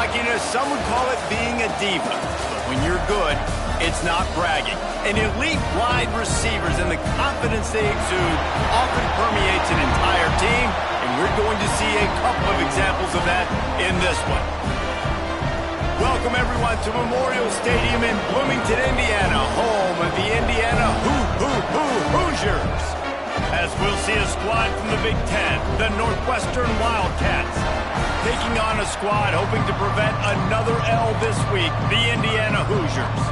cockiness, some would call it being a diva. But when you're good, it's not bragging. And elite wide receivers and the confidence they exude often permeates an entire team, and we're going to see a couple of examples of that in this one. Welcome, everyone, to Memorial Stadium in Bloomington, Indiana, home of the Indiana Hoosiers. As we'll see a squad from the Big Ten, the Northwestern Wildcats, taking on a squad hoping to prevent another L this week, the Indiana Hoosiers.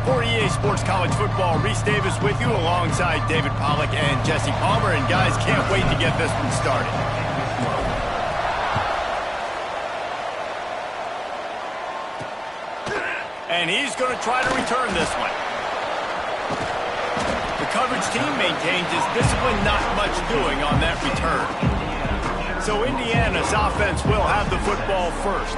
For EA Sports College Football, Reese Davis with you alongside David Pollack and Jesse Palmer. And guys, can't wait to get this one started. And he's going to try to return this one. The coverage team maintains his discipline, not much doing on that return. So Indiana's offense will have the football first.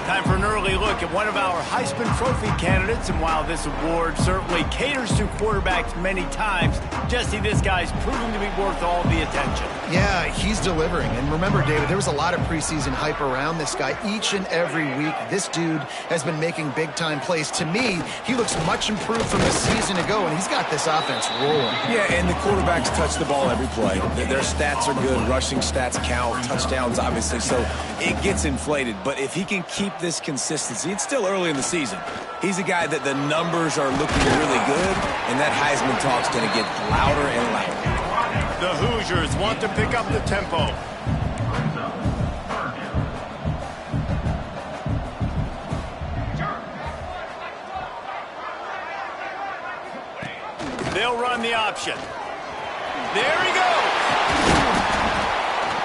Time for an early look at one of our Heisman Trophy candidates, and while this award certainly caters to quarterbacks many times, Jesse, this guy's proven to be worth all the attention. Yeah, he's delivering. And remember, David, there was a lot of preseason hype around this guy each and every week. This dude has been making big-time plays. To me, he looks much improved from a season ago, and he's got this offense rolling. Yeah, and the quarterbacks touch the ball every play. Their stats are good. Rushing stats count. Touchdowns, obviously. So it gets inflated. But if he can keep this consistency, it's still early in the season. He's a guy that the numbers are looking really good, and that Heisman talk's going to get louder and louder. The Hoosiers want to pick up the tempo. They'll run the option. There he goes.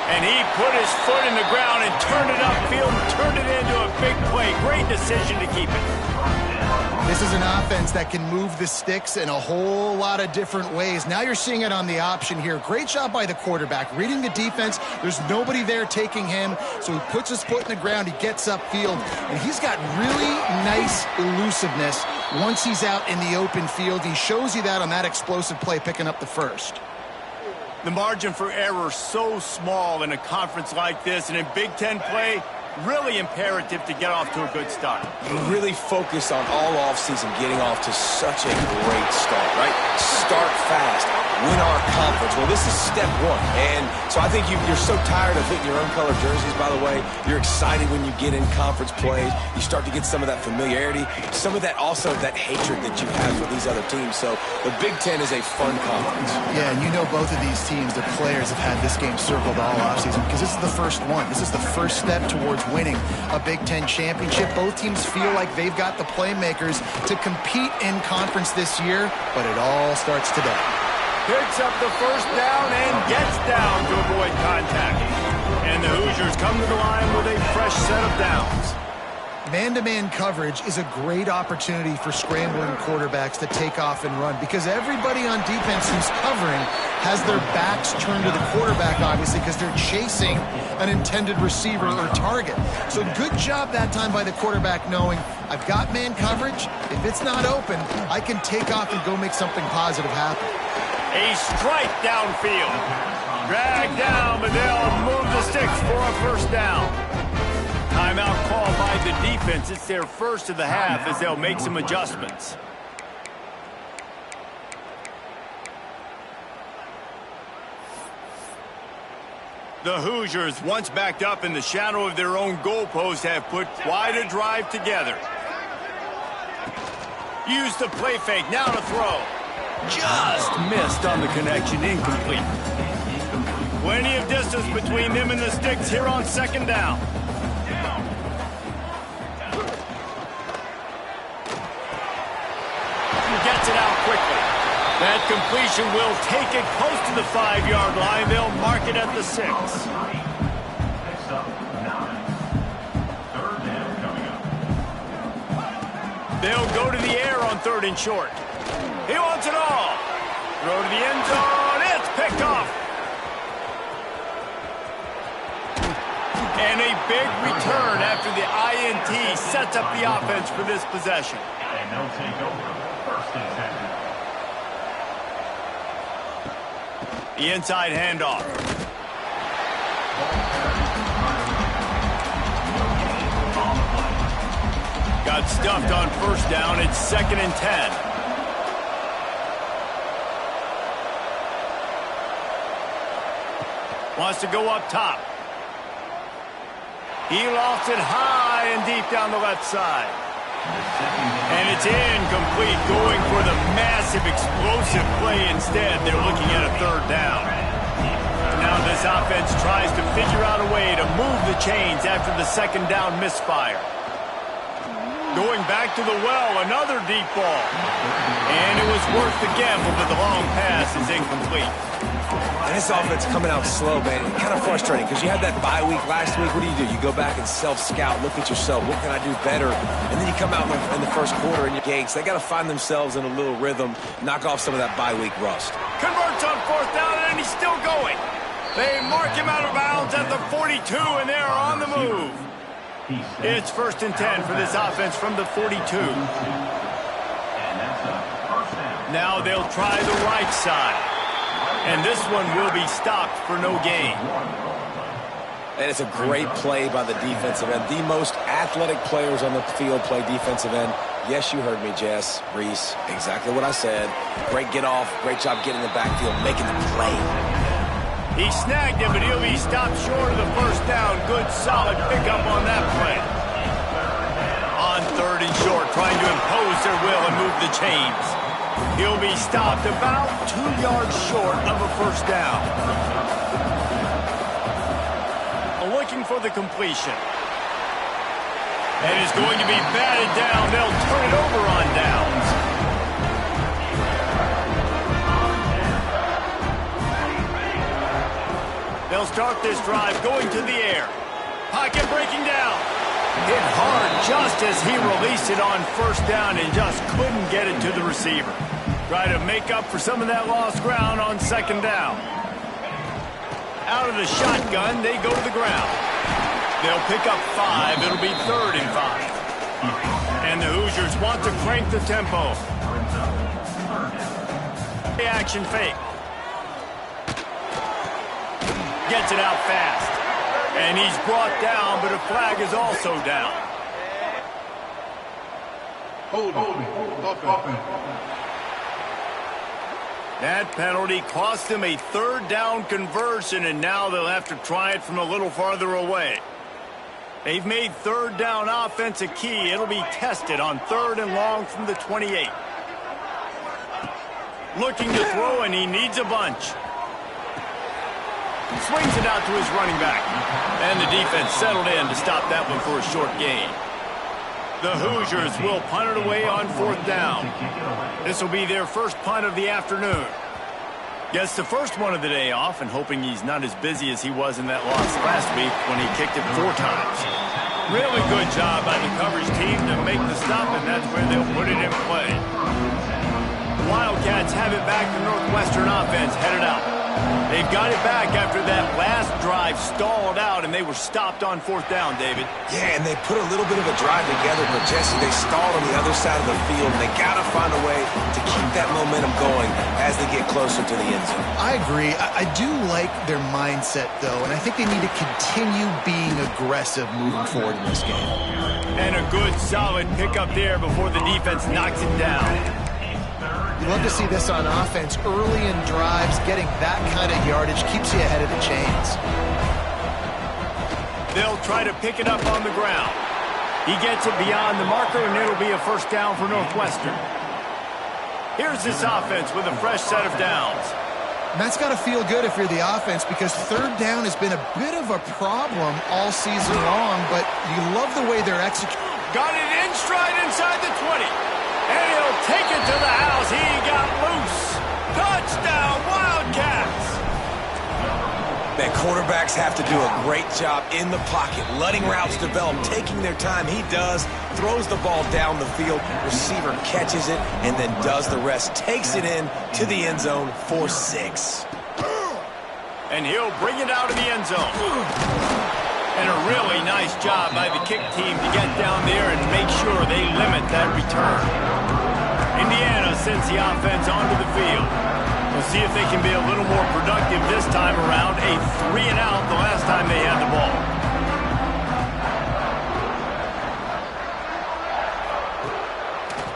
And he put his foot in the ground and turned it upfield and turned it into a big play. Great decision to keep it. This is an offense that can move the sticks in a whole lot of different ways. Now you're seeing it on the option here. Great job by the quarterback. Reading the defense, there's nobody there taking him, so he puts his foot in the ground, he gets upfield, and he's got really nice elusiveness once he's out in the open field. He shows you that on that explosive play, picking up the first. The margin for error so small in a conference like this, and in Big Ten play, really imperative to get off to a good start. You really focus on all offseason getting off to such a great start, right? Start fast, win our conference. Well, this is step one. And so I think you're so tired of hitting your own color jerseys, by the way. You're excited when you get in conference plays. You start to get some of that familiarity, some of that also that hatred that you have for these other teams. So the Big Ten is a fun conference. Yeah, and you know both of these teams, the players have had this game circled all offseason because this is the first one. This is the first step towards winning a Big Ten championship. Both teams feel like they've got the playmakers to compete in conference this year, but it all starts today. Picks up the first down and gets down to avoid contact. And the Hoosiers come to the line with a fresh set of downs. Man-to-man coverage is a great opportunity for scrambling quarterbacks to take off and run because everybody on defense who's covering has their backs turned to the quarterback, obviously, because they're chasing an intended receiver or target. So good job that time by the quarterback knowing, I've got man coverage. If it's not open, I can take off and go make something positive happen. A strike downfield. Dragged down, but they'll move the sticks for a first down. Timeout called by the defense. It's their first of the half as they'll make some adjustments. The Hoosiers, once backed up in the shadow of their own goalpost, have put quite a drive together. Use the play fake, now to throw. Just missed on the connection, incomplete. Plenty of distance between them and the sticks here on second down. Gets it out quickly. That completion will take it close to the 5-yard line. They'll mark it at the 6. They'll go to the air on 3rd and short. He wants it all. Throw to the end zone. It's picked off. And a big return after the INT sets up the offense for this possession. And they'll take over first and 10. The inside handoff. got stuffed on first down. It's 2nd and 10. Wants to go up top. He lofts it high and deep down the left side. And it's incomplete, going for the massive explosive play instead. They're looking at a 3rd down. Now this offense tries to figure out a way to move the chains after the 2nd down misfire. Going back to the well, another deep ball. And it was worth the gamble, but the long pass is incomplete. And this offense coming out slow, man. Kind of frustrating because you had that bye week last week. What do? You go back and self-scout, look at yourself. What can I do better? And then you come out in the first quarter and your gates. They got to find themselves in a little rhythm, knock off some of that bye week rust. Converts on 4th down, and he's still going. They mark him out of bounds at the 42, and they're on the move. It's 1st and 10 for this offense from the 42. Now they'll try the right side. And this one will be stopped for no gain. And it's a great play by the defensive end. The most athletic players on the field play defensive end. Yes, you heard me, Jess, Reese. Exactly what I said. Great get off. Great job getting the backfield, making the play. He snagged him, but he'll be stopped short of the 1st down. Good, solid pickup on that play. On 3rd and short, trying to impose their will and move the chains. He'll be stopped about 2 yards short of a 1st down. Looking for the completion. And it's going to be batted down. They'll turn it over on downs. They'll start this drive going to the air. Pocket breaking down. Hit hard just as he released it on 1st down and just couldn't get it to the receiver. Try to make up for some of that lost ground on 2nd down. Out of the shotgun, they go to the ground. They'll pick up 5. It'll be 3rd and 5. And the Hoosiers want to crank the tempo. Action fake. Gets it out fast. And he's brought down, but a flag is also down. That penalty cost them a 3rd down conversion, and now they'll have to try it from a little farther away. They've made 3rd down offense a key. It'll be tested on 3rd and long from the 28. Looking to throw, and he needs a bunch. Swings it out to his running back. And the defense settled in to stop that one for a short gain. The Hoosiers will punt it away on 4th down. This will be their first punt of the afternoon. Gets the first one of the day off and hoping he's not as busy as he was in that loss last week when he kicked it 4 times. Really good job by the coverage team to make the stop, and that's where they'll put it in play. The Wildcats have it back. The Northwestern offense headed out. They've got it back after that last drive stalled out, and they were stopped on 4th down, David. Yeah, and they put a little bit of a drive together, but Jesse, they stalled on the other side of the field, and they got to find a way to keep that momentum going as they get closer to the end zone. I agree. I do like their mindset, though, and I think they need to continue being aggressive moving forward in this game. And a good, solid pickup there before the defense knocks it down. You love to see this on offense. Early in drives, getting that kind of yardage keeps you ahead of the chains. They'll try to pick it up on the ground. He gets it beyond the marker, and it'll be a 1st down for Northwestern. Here's this offense with a fresh set of downs. And that's got to feel good if you're the offense, because 3rd down has been a bit of a problem all season long, but you love the way they're executing. Got it in stride inside the 20. And he'll take it to the house. He got loose. Touchdown, Wildcats. Man, quarterbacks have to do a great job in the pocket, letting routes develop, taking their time. He does, throws the ball down the field, receiver catches it, and then does the rest. Takes it in to the end zone for 6. And he'll bring it out of the end zone. And a really nice job by the kick team to get down there and make sure they limit that return. Indiana sends the offense onto the field. We'll see if they can be a little more productive this time around. A 3-and-out the last time they had the ball.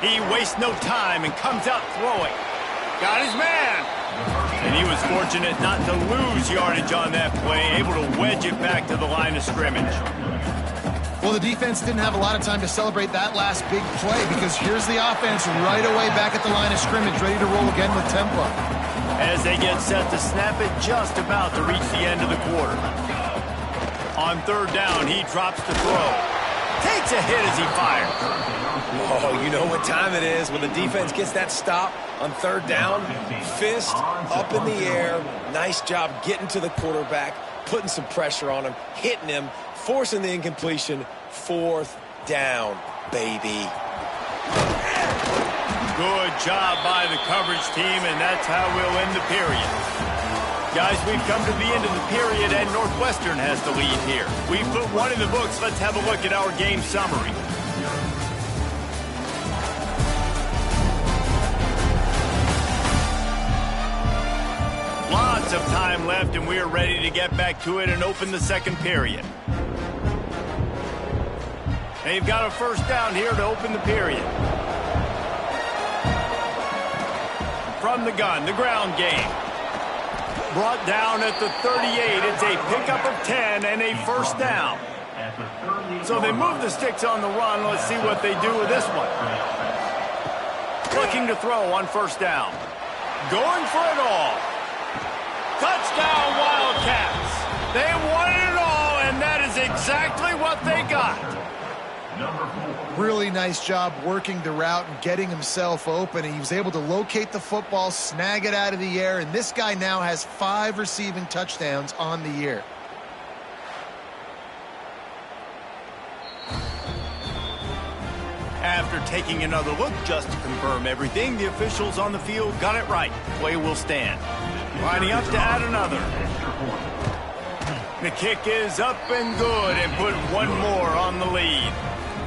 He wastes no time and comes out throwing. Got his man. And he was fortunate not to lose yardage on that play, able to wedge it back to the line of scrimmage. Well, the defense didn't have a lot of time to celebrate that last big play because here's the offense right away back at the line of scrimmage, ready to roll again with tempo. As they get set to snap it, just about to reach the end of the quarter. On third down, he drops the throw. Takes a hit as he fires. Oh, you know what time it is when the defense gets that stop on third down. Fist up in the air. Nice job getting to the quarterback, putting some pressure on him, hitting him, forcing the incompletion. Fourth down, baby. Good job by the coverage team, and that's how we'll end the period. Guys, we've come to the end of the period, and Northwestern has the lead here. We've put one in the books. Let's have a look at our game summary. Lots of time left, and we are ready to get back to it and open the second period. They've got a first down here to open the period. From the gun, the ground game. Brought down at the 38. It's a pickup of 10 and a first down. So they move the sticks on the run. Let's see what they do with this one. Looking to throw on first down. Going for it all. Touchdown, Wildcats. They wanted it all, and that is exactly what they got. Really nice job working the route and getting himself open. He was able to locate the football, snag it out of the air, and this guy now has 5 receiving touchdowns on the year. After taking another look just to confirm everything, the officials on the field got it right. Play will stand. Lining up to add another. The kick is up and good and put one more on the lead.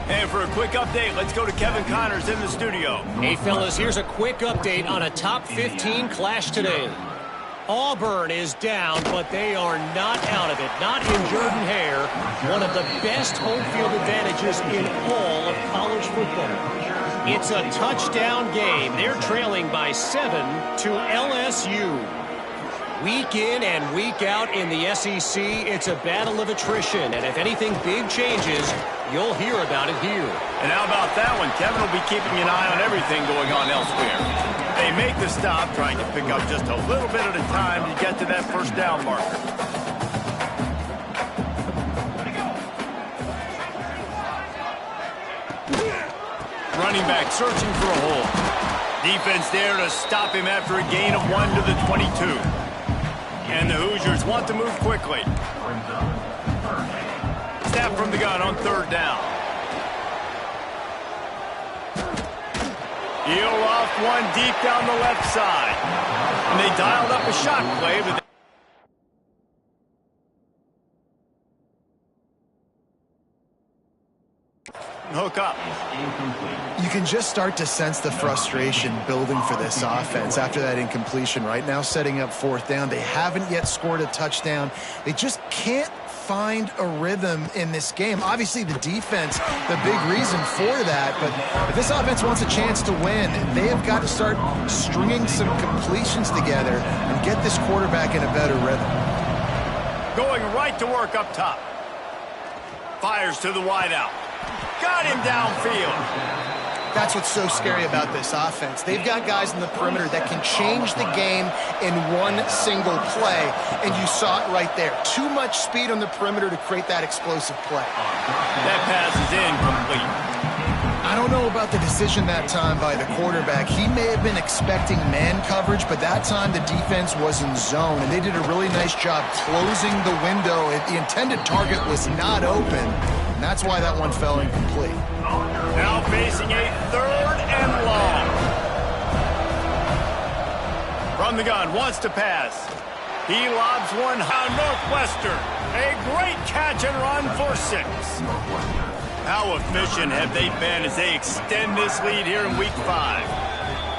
And for a quick update, let's go to Kevin Connors in the studio. Hey, fellas, here's a quick update on a top 15 clash today. Auburn is down, but they are not out of it. Not in Jordan-Hare, one of the best home field advantages in all of college football. It's a touchdown game. They're trailing by 7 to LSU. Week in and week out in the SEC, it's a battle of attrition. And if anything big changes, you'll hear about it here. And how about that one? Kevin will be keeping an eye on everything going on elsewhere. They make the stop, trying to pick up just a little bit at a time to get to that first down marker. Running back searching for a hole. Defense there to stop him after a gain of 1 to the 22. And the Hoosiers want to move quickly. Snap from the gun on third down. Heel off one deep down the left side. And they dialed up a shot play, but hook up. You can just start to sense the frustration building for this offense after that incompletion. Right now setting up fourth down. They haven't yet scored a touchdown. They just can't find a rhythm in this game. Obviously the defense, the big reason for that, but if this offense wants a chance to win, they have got to start stringing some completions together and get this quarterback in a better rhythm. Going right to work up top. Fires to the wideout. Got him downfield. That's what's so scary about this offense. They've got guys in the perimeter that can change the game in one single play, and you saw it right there. Too much speed on the perimeter to create that explosive play. That pass is incomplete. I don't know about the decision that time by the quarterback. He may have been expecting man coverage, but that time the defense was in zone, and they did a really nice job closing the window. The intended target was not open, and that's why that one fell incomplete. Now facing a third and long. From the gun, wants to pass. He lobs one high. Northwestern. A great catch and run for 6. How efficient have they been as they extend this lead here in Week 5?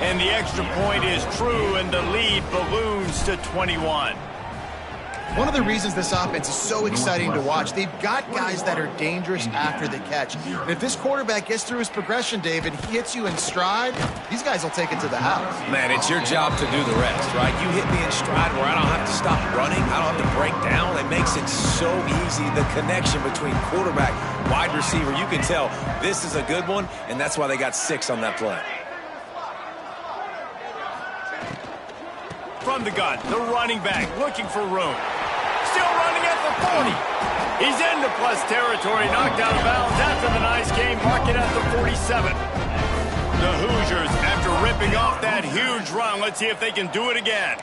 And the extra point is true, and the lead balloons to 21. One of the reasons this offense is so exciting to watch, they've got guys that are dangerous after the catch. And if this quarterback gets through his progression, David, he hits you in stride, these guys will take it to the house. Man, it's your job to do the rest, right? You hit me in stride where I don't have to stop running. I don't have to break down. It makes it so easy, the connection between quarterback, wide receiver. You can tell this is a good one, and that's why they got 6 on that play. From the gun, the running back looking for room. Still running at the 40. He's into plus territory, knocked out of bounds after the nice game, marking at the 47. The Hoosiers, after ripping off that huge run, let's see if they can do it again.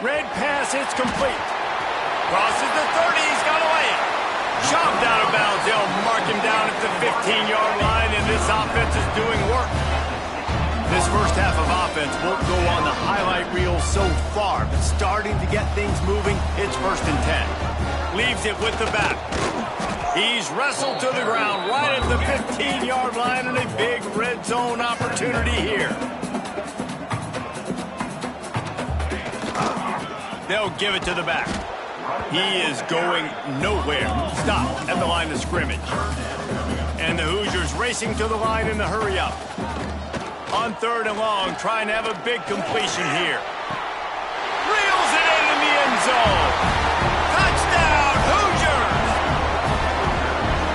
Red pass, it's complete. Crosses the 30, he's got to lay it. Chopped out of bounds, they'll mark him down at the 15-yard line, and this offense is doing work. This first half of offense won't go on the highlight reel so far, but starting to get things moving, it's 1st and 10. Leaves it with the back. He's wrestled to the ground right at the 15-yard line, and a big red zone opportunity here. They'll give it to the back. He is going nowhere. Stopped at the line of scrimmage. And the Hoosiers racing to the line in the hurry-up. On 3rd and long, trying to have a big completion here. Reels it in the end zone. Touchdown, Hoosiers!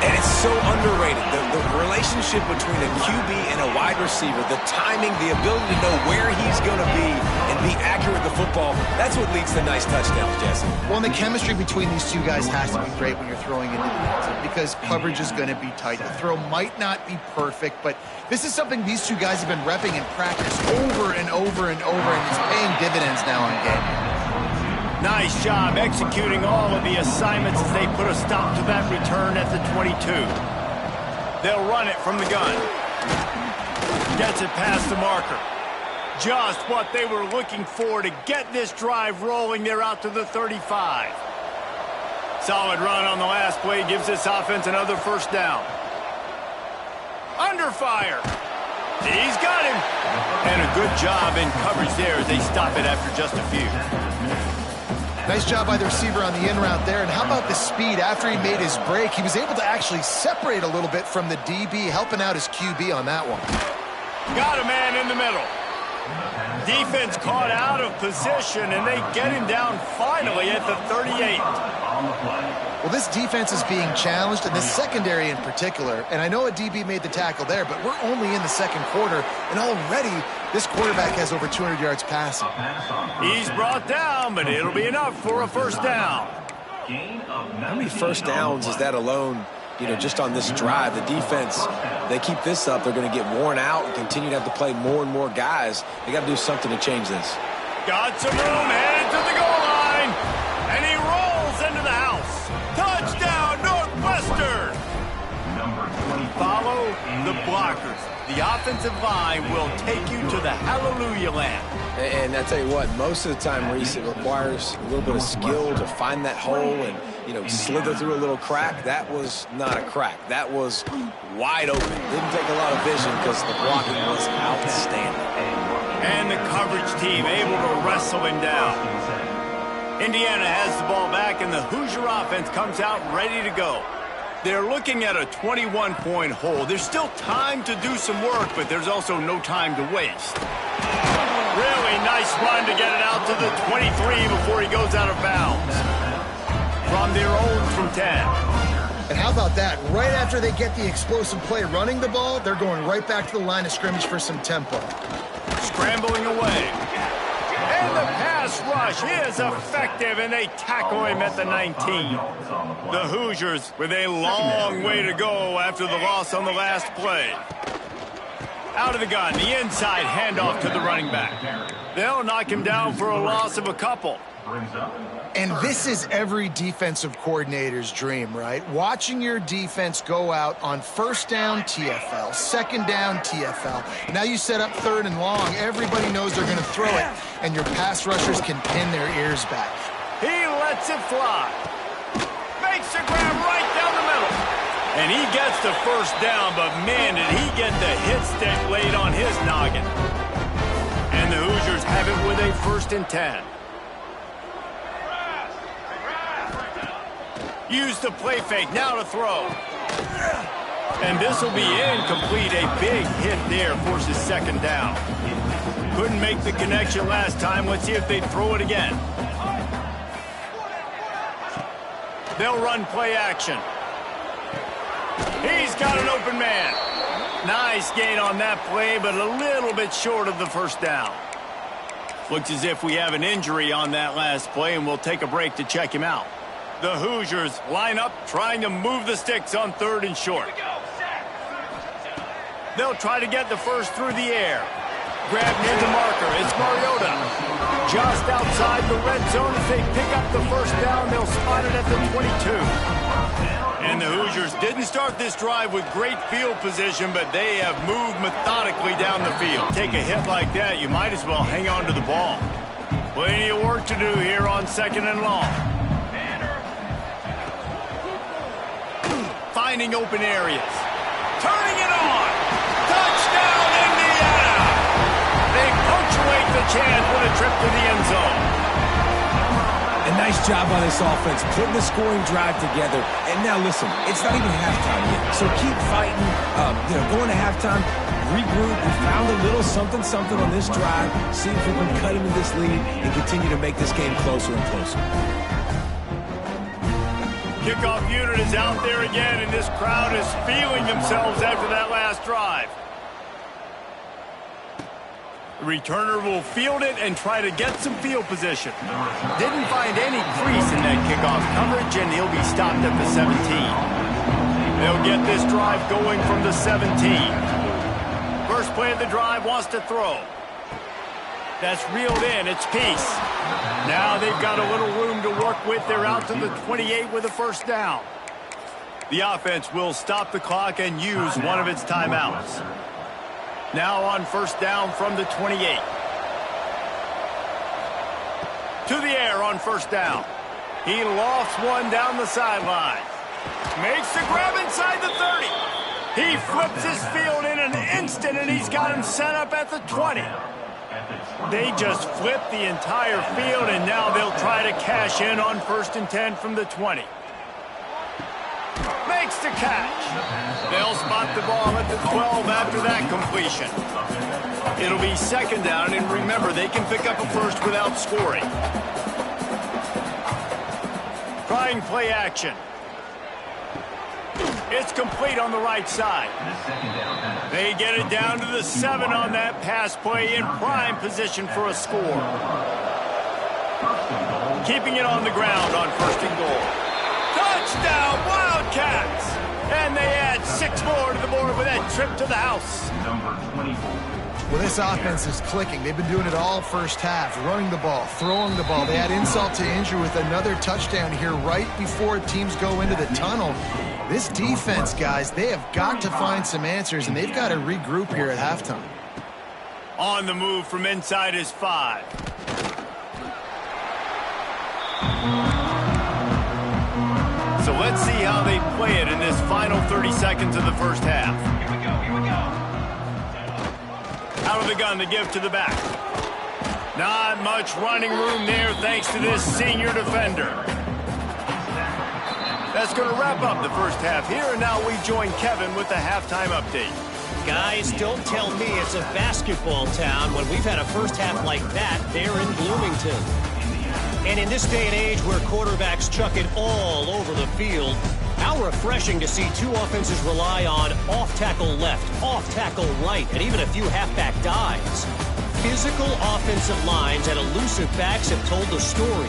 And it's so underrated. The relationship between a QB and a wide receiver, the timing, the ability to know where he's going to be and be accurate with the football, that's what leads to nice touchdowns, Jesse. Well, and the chemistry between these two guys has to be great when you're throwing into the end zone because coverage is going to be tight. The throw might not be perfect, but this is something these two guys have been repping in practice over and over and over, and it's paying dividends now on game. Nice job executing all of the assignments as they put a stop to that return at the 22. They'll run it from the gun. Gets it past the marker. Just what they were looking for to get this drive rolling. They're out to the 35. Solid run on the last play gives this offense another 1st down. Under fire. He's got him. And a good job in coverage there as they stop it after just a few. Nice job by the receiver on the in route there. And how about the speed? After he made his break, he was able to actually separate a little bit from the DB, helping out his QB on that one. Got a man in the middle. Defense caught out of position, and they get him down finally at the 38. Well, this defense is being challenged, and the secondary in particular. And I know a DB made the tackle there, but we're only in the 2nd quarter, and already this quarterback has over 200 yards passing. He's brought down, but it'll be enough for a 1st down. How many 1st downs is that alone, just on this drive? The defense, they keep this up, they're going to get worn out and continue to have to play more and more guys. They got to do something to change this. Got some room, headed to the goal line, and he rolls into the house. Touchdown, Northwestern! Follow the blockers. The offensive line will take you to the hallelujah land. And I tell you what, most of the time, Reese, it requires a little bit of skill to find that hole and, slither through a little crack. That was not a crack. That was wide open. Didn't take a lot of vision because the blocking was outstanding. And the coverage team able to wrestle him down. Indiana has the ball back, and the Hoosier offense comes out ready to go. They're looking at a 21-point hole. There's still time to do some work, but there's also no time to waste. Really nice run to get it out to the 23 before he goes out of bounds. From their own from 10. And how about that? Right after they get the explosive play running the ball, they're going right back to the line of scrimmage for some tempo. Scrambling away. And the pass rush is effective, and they tackle him at the 19. The Hoosiers with a long way to go after the loss on the last play. Out of the gun, the inside handoff to the running back. They'll knock him down for a loss of a couple. And this is every defensive coordinator's dream, right? Watching your defense go out on 1st down, TFL, 2nd down, TFL. Now you set up 3rd and long. Everybody knows they're going to throw it, and your pass rushers can pin their ears back. He lets it fly. Makes a grab right down the middle. And he gets the 1st down, but man, did he get the hit stick laid on his noggin. And the Hoosiers have it with a 1st and 10. Use the play fake. Now to throw. And this will be incomplete. A big hit there forces second down. Couldn't make the connection last time. Let's see if they throw it again. They'll run play action. He's got an open man. Nice gain on that play, but a little bit short of the first down. Looks as if we have an injury on that last play, and we'll take a break to check him out. The Hoosiers line up, trying to move the sticks on 3rd and short. They'll try to get the first through the air. Grab near the marker. It's Mariota. Just outside the red zone. If they pick up the first down, they'll spot it at the 22. And the Hoosiers didn't start this drive with great field position, but they have moved methodically down the field. Take a hit like that, you might as well hang on to the ball. Plenty of work to do here on 2nd and long. Finding open areas. Turning it on. Touchdown, Indiana! They punctuate the chance with a trip to the end zone. A nice job by this offense, putting the scoring drive together. And now listen, it's not even halftime yet, so keep fighting. Going to halftime, regroup. We found a little something on this drive. See if we can cut into this lead and continue to make this game closer and closer. Kickoff unit is out there again, and this crowd is feeling themselves after that last drive. The returner will field it and try to get some field position. Didn't find any crease in that kickoff coverage, and he'll be stopped at the 17. They'll get this drive going from the 17. First play of the drive, wants to throw. That's reeled in. It's Peace. Now they've got a little room to work with. They're out to the 28 with a first down. The offense will stop the clock and use one of its timeouts. Now on first down from the 28. To the air on first down. He lofts one down the sideline. Makes the grab inside the 30. He flips his field in an instant, and he's got him set up at the 20. They just flipped the entire field, and now they'll try to cash in on 1st and 10 from the 20. Makes the catch. They'll spot the ball at the 12 after that completion. It'll be 2nd down, and remember, they can pick up a first without scoring. Trying play action. It's complete on the right side. They get it down to the 7 on that pass play, in prime position for a score. Keeping it on the ground on 1st and goal. Touchdown, Wildcats! And they add 6 more to the board with that trip to the house. Well, this offense is clicking. They've been doing it all first half, running the ball, throwing the ball. They add insult to injury with another touchdown here right before teams go into the tunnel. This defense, guys, they have got to find some answers, and they've got to regroup here at halftime. On the move from inside is 5. So let's see how they play it in this final 30 seconds of the first half. Here we go. Out of the gun to give to the back. Not much running room there thanks to this senior defender. That's going to wrap up the first half here, and now we join Kevin with the halftime update. Guys, don't tell me it's a basketball town when we've had a first half like that there in Bloomington. And in this day and age where quarterbacks chuck it all over the field, how refreshing to see two offenses rely on off-tackle left, off-tackle right, and even a few halfback dives. Physical offensive lines and elusive backs have told the story.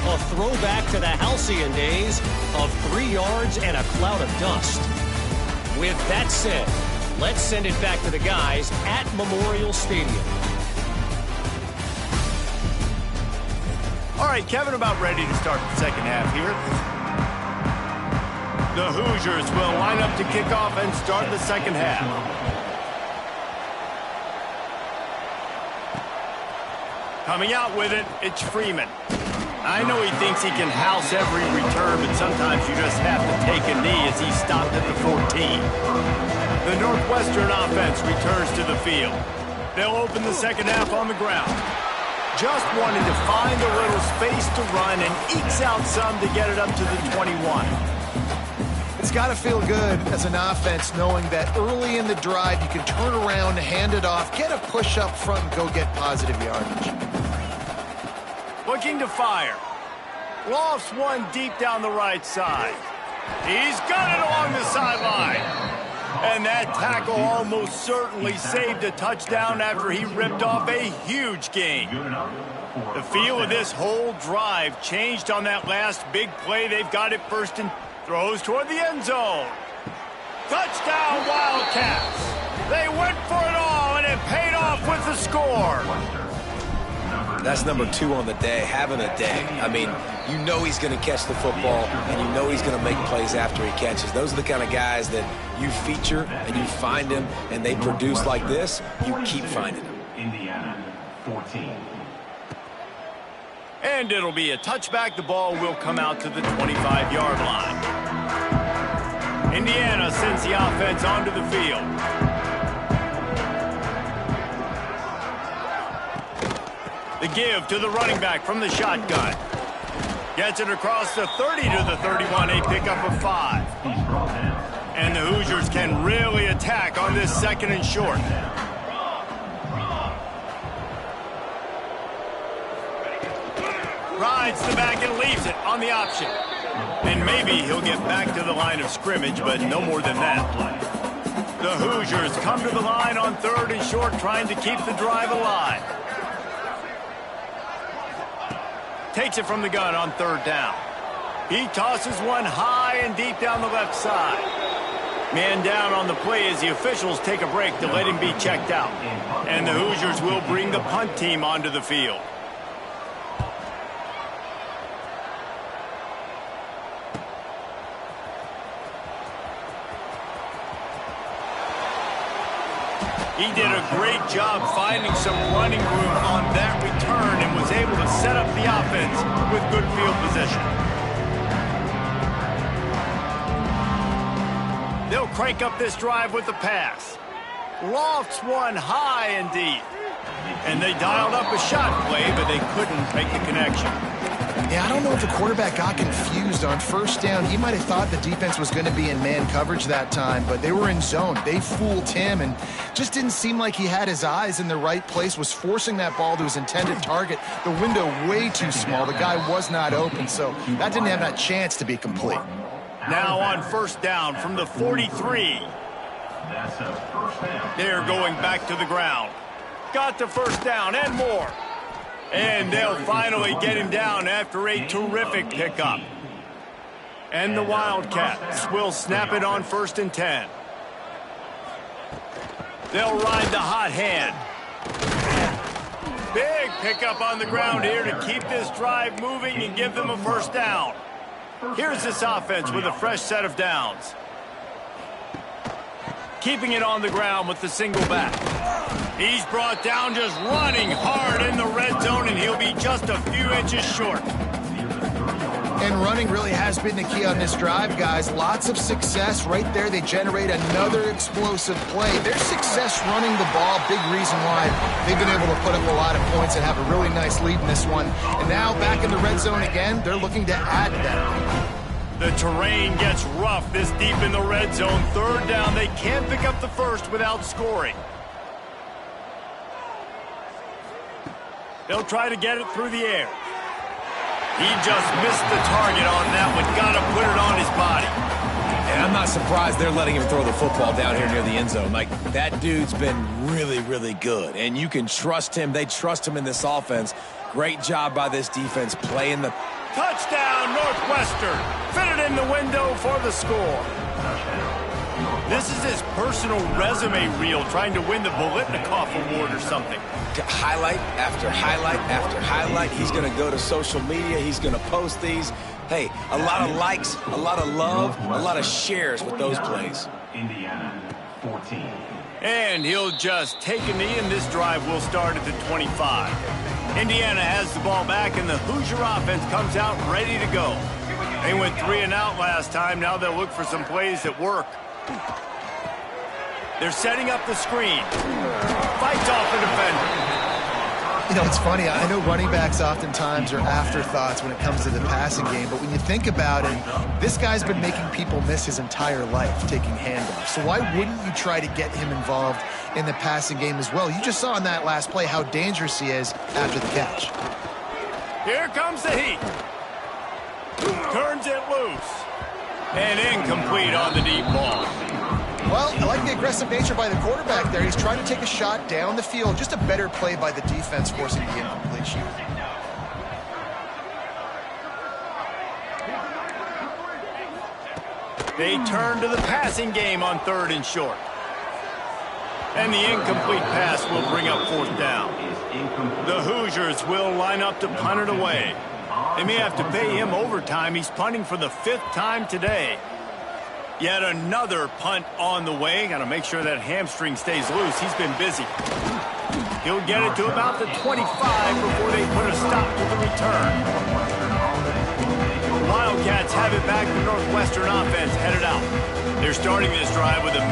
A throwback to the halcyon days of 3 yards and a cloud of dust. With that said, let's send it back to the guys at Memorial Stadium. All right, Kevin, about ready to start the second half here. The Hoosiers will line up to kick off and start the second half. Coming out with it, it's Freeman. I know he thinks he can house every return, but sometimes you just have to take a knee as he's stopped at the 14. The Northwestern offense returns to the field. They'll open the second half on the ground. Just wanted to find a little space to run and ekes out some to get it up to the 21. It's got to feel good as an offense knowing that early in the drive you can turn around, hand it off, get a push up front, and go get positive yardage. Looking to fire. Lofts one deep down the right side. He's got it along the sideline. And that tackle almost certainly saved a touchdown after he ripped off a huge gain. The feel of this whole drive changed on that last big play. They've got it first and throws toward the end zone. Touchdown, Wildcats. They went for it all, and it paid off with the score. That's number 2 on the day, having a day. I mean, you know he's going to catch the football, and you know he's going to make plays after he catches. Those are the kind of guys that you feature, and you find them, and they produce like this. You keep finding them. Indiana, 14. And it'll be a touchback. The ball will come out to the 25-yard line. Indiana sends the offense onto the field. The give to the running back from the shotgun. Gets it across the 30 to the 31, a pickup of 5. And the Hoosiers can really attack on this second and short. Rides the back and leaves it on the option. And maybe he'll get back to the line of scrimmage, but no more than that. The Hoosiers come to the line on 3rd and short, trying to keep the drive alive. Takes it from the gun on 3rd down. He tosses one high and deep down the left side. Man down on the play as the officials take a break to let him be checked out. And the Hoosiers will bring the punt team onto the field. He did a great job finding some running room on that return and was able to set up the offense with good field position. They'll crank up this drive with the pass. Lofts one high and deep. And they dialed up a shot play, but they couldn't make the connection. Yeah, I don't know if the quarterback got confused on 1st down. He might have thought the defense was going to be in man coverage that time, but they were in zone. They fooled him and just didn't seem like he had his eyes in the right place, was forcing that ball to his intended target. The window way too small. The guy was not open, so that didn't have that chance to be complete. Now on 1st down from the 43. They're going back to the ground. Got the 1st down and more. And they'll finally get him down after a terrific pickup. And the Wildcats will snap it on 1st and 10. They'll ride the hot hand. Big pickup on the ground here to keep this drive moving and give them a 1st down. Here's this offense with a fresh set of downs. Keeping it on the ground with the single back. He's brought down just running hard in the red zone, and he'll be just a few inches short. And running really has been the key on this drive, guys. Lots of success right there. They generate another explosive play. Their success running the ball, big reason why they've been able to put up a lot of points and have a really nice lead in this one. And now back in the red zone again, they're looking to add that. The terrain gets rough this deep in the red zone. 3rd down, they can't pick up the 1st without scoring. They'll try to get it through the air. He just missed the target on that one. Got to put it on his body. And I'm not surprised they're letting him throw the football down here near the end zone. Like, that dude's been really, really good. And you can trust him. They trust him in this offense. Great job by this defense playing the... Touchdown, Northwestern. Fitted in the window for the score. This is his personal resume reel, trying to win the Bolitnikoff Award or something. Highlight after highlight after highlight. He's going to go to social media. He's going to post these. Hey, a lot of likes, a lot of love, a lot of shares with those plays. Indiana, 14. And he'll just take a knee, and this drive will start at the 25. Indiana has the ball back, and the Hoosier offense comes out ready to go. They went 3 and out last time. Now they'll look for some plays that work. They're setting up the screen. Fights off the defender. You know, it's funny. I know running backs oftentimes are afterthoughts when it comes to the passing game, but when you think about it, this guy's been making people miss his entire life taking handoffs. So why wouldn't you try to get him involved in the passing game as well? You just saw in that last play how dangerous he is after the catch. Here comes the heat. Turns it loose. And incomplete on the deep ball. Well, I like the aggressive nature by the quarterback there. He's trying to take a shot down the field. Just a better play by the defense forcing the incompletion. They turn to the passing game on 3rd and short. And the incomplete pass will bring up 4th down. The Hoosiers will line up to punt it away. They may have to pay him overtime. He's punting for the 5th time today. Yet another punt on the way. Got to make sure that hamstring stays loose. He's been busy. He'll get it to about the 25 before they put a stop to the return. The Wildcats have it back. The Northwestern offense headed out. They're starting this drive with a